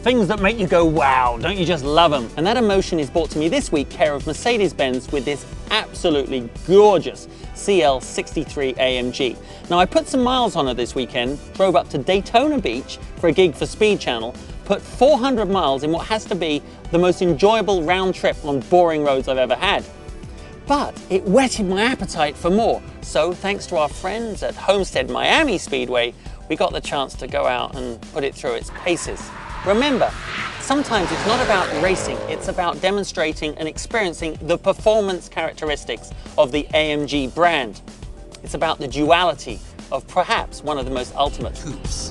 things that make you go wow, don't you just love them? And that emotion is brought to me this week care of Mercedes-Benz with this absolutely gorgeous CL63 AMG. Now I put some miles on it this weekend, drove up to Daytona Beach for a gig for Speed Channel, put 400 miles in what has to be the most enjoyable round trip on boring roads I've ever had. But it whetted my appetite for more. So thanks to our friends at Homestead Miami Speedway, we got the chance to go out and put it through its paces. Remember, sometimes it's not about racing, it's about demonstrating and experiencing the performance characteristics of the AMG brand. It's about the duality of perhaps one of the most ultimate coupes.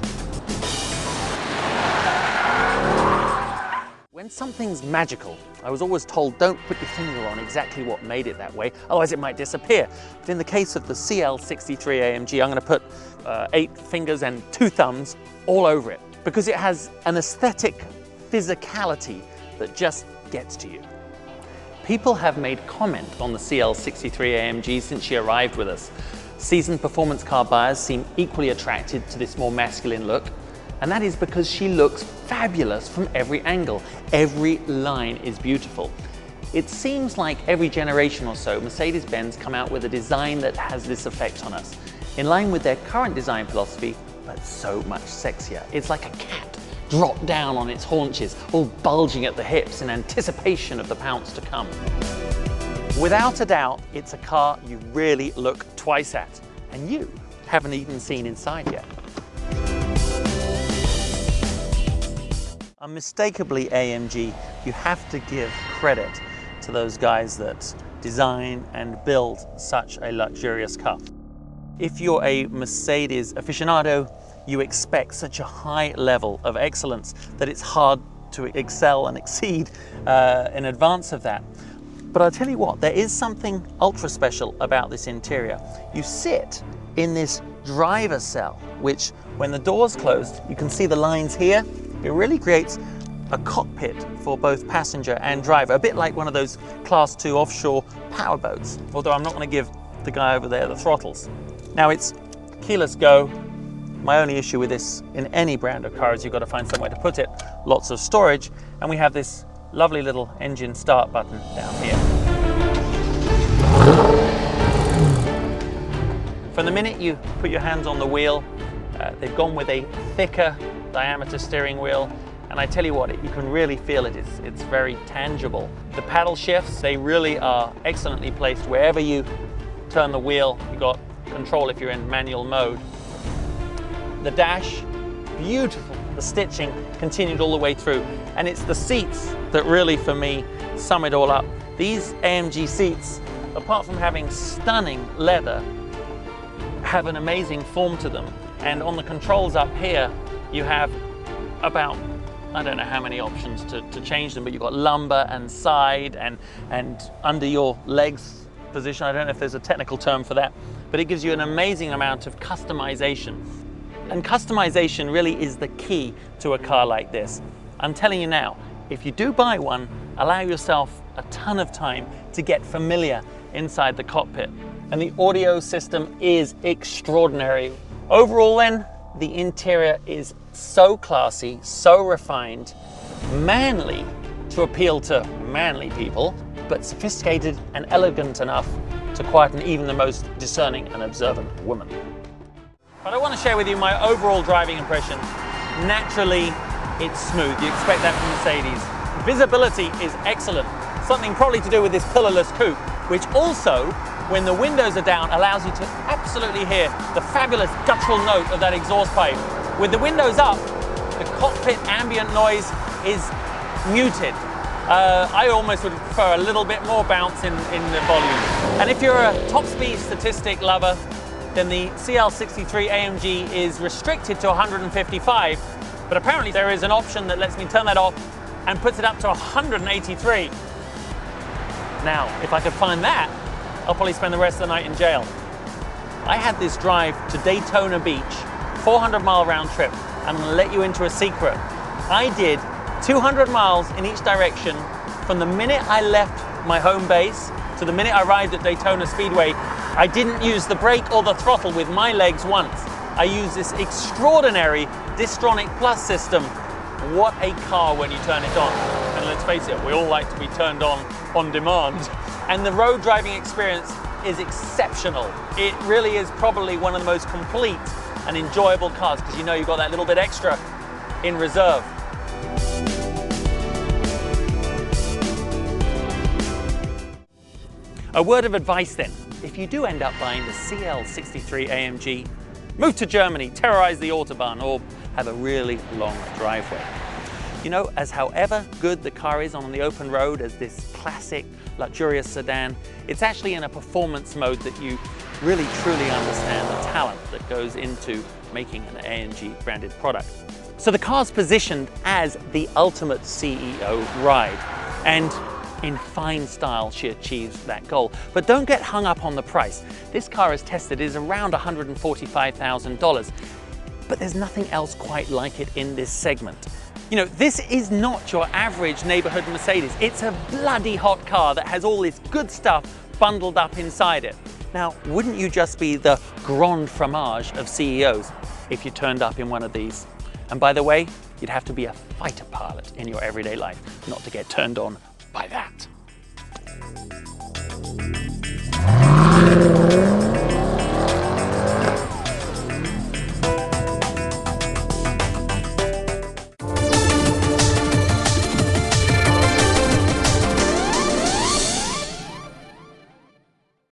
When something's magical, I was always told don't put your finger on exactly what made it that way, otherwise it might disappear. But in the case of the CL63 AMG, I'm going to put 8 fingers and 2 thumbs all over it, because it has an aesthetic physicality that just gets to you. People have made comment on the CL63 AMG since she arrived with us. Seasoned performance car buyers seem equally attracted to this more masculine look, and that is because she looks fabulous from every angle. Every line is beautiful. It seems like every generation or so, Mercedes-Benz come out with a design that has this effect on us, in line with their current design philosophy, but so much sexier. It's like a cat dropped down on its haunches, all bulging at the hips in anticipation of the pounce to come. Without a doubt, it's a car you really look twice at, and you haven't even seen inside yet. Unmistakably AMG, you have to give credit to those guys that design and build such a luxurious car. If you're a Mercedes aficionado, you expect such a high level of excellence that it's hard to excel and exceed in advance of that. But I'll tell you what, there is something ultra special about this interior. You sit in this driver cell, which when the doors closed, you can see the lines here. It really creates a cockpit for both passenger and driver, a bit like one of those Class 2 offshore powerboats, although I'm not going to give the guy over there the throttles. Now it's keyless go. My only issue with this in any brand of car is you've got to find somewhere to put it, lots of storage, and we have this lovely little engine start button down here. From the minute you put your hands on the wheel, they've gone with a thicker diameter steering wheel, and I tell you what, you can really feel it. It's very tangible. The paddle shifts, they really are excellently placed. Wherever you turn the wheel, you've got control if you're in manual mode. The dash, beautiful. The stitching continued all the way through, and it's the seats that really, for me, sum it all up. These AMG seats, apart from having stunning leather, have an amazing form to them. And on the controls up here, you have about, I don't know how many options to change them, but you've got lumbar and side and under your legs position. I don't know if there's a technical term for that, but it gives you an amazing amount of customization. And customization really is the key to a car like this. I'm telling you now, if you do buy one, allow yourself a ton of time to get familiar inside the cockpit. And the audio system is extraordinary. Overall then, the interior is so classy, so refined, manly to appeal to manly people, but sophisticated and elegant enough to quieten even the most discerning and observant woman. But I want to share with you my overall driving impression. Naturally, it's smooth. You expect that from Mercedes. Visibility is excellent. Something probably to do with this pillarless coupe, which also, when the windows are down, allows you to absolutely hear the fabulous guttural note of that exhaust pipe. With the windows up, the cockpit ambient noise is muted. I almost would prefer a little bit more bounce in the volume. And if you're a top speed statistic lover, then the CL63 AMG is restricted to 155, but apparently there is an option that lets me turn that off and puts it up to 183. Now, if I could find that, I'll probably spend the rest of the night in jail. I had this drive to Daytona Beach, 400-mile round trip. I'm going to let you into a secret. I did 200 miles in each direction from the minute I left my home base to the minute I arrived at Daytona Speedway. I didn't use the brake or the throttle with my legs once. I used this extraordinary Distronic Plus system what a car when you turn it on. And let's face it, we all like to be turned on demand. And the road driving experience is exceptional. It really is probably one of the most complete and enjoyable cars, because you know you've got that little bit extra in reserve. A word of advice then, if you do end up buying the CL63 AMG, move to Germany, terrorize the Autobahn, or have a really long driveway. You know, as however good the car is on the open road as this classic, luxurious sedan, it's actually in a performance mode that you really truly understand the talent that goes into making an AMG branded product. So the car's positioned as the ultimate CEO ride, and in fine style she achieves that goal. But don't get hung up on the price. This car is tested is around $145,000, but there's nothing else quite like it in this segment. You know, this is not your average neighborhood Mercedes. It's a bloody hot car that has all this good stuff bundled up inside it. Now, wouldn't you just be the grand fromage of CEOs if you turned up in one of these? And by the way, you'd have to be a fighter pilot in your everyday life not to get turned on by that.